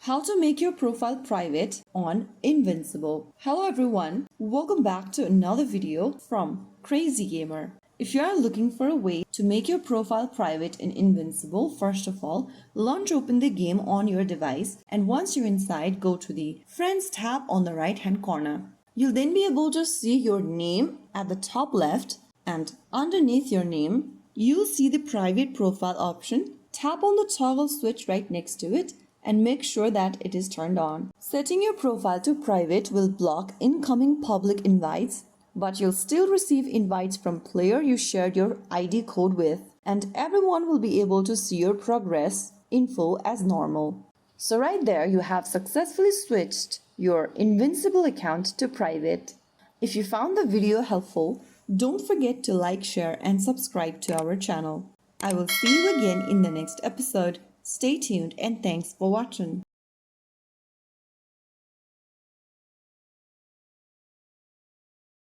How to make your profile private on Invincible. Hello everyone, welcome back to another video from Crazy Gamer. If you are looking for a way to make your profile private in Invincible, first of all, launch open the game on your device, and once you're inside, go to the Friends tab on the right hand corner. You'll then be able to see your name at the top left, and underneath your name, you'll see the private profile option. Tap on the toggle switch right next to it and make sure that it is turned on. Setting your profile to private will block incoming public invites, but you'll still receive invites from player you shared your ID code with, and everyone will be able to see your progress info as normal. So right there you have successfully switched your Invincible account to private. If you found the video helpful, don't forget to like, share and subscribe to our channel. I will see you again in the next episode. Stay tuned and thanks for watching.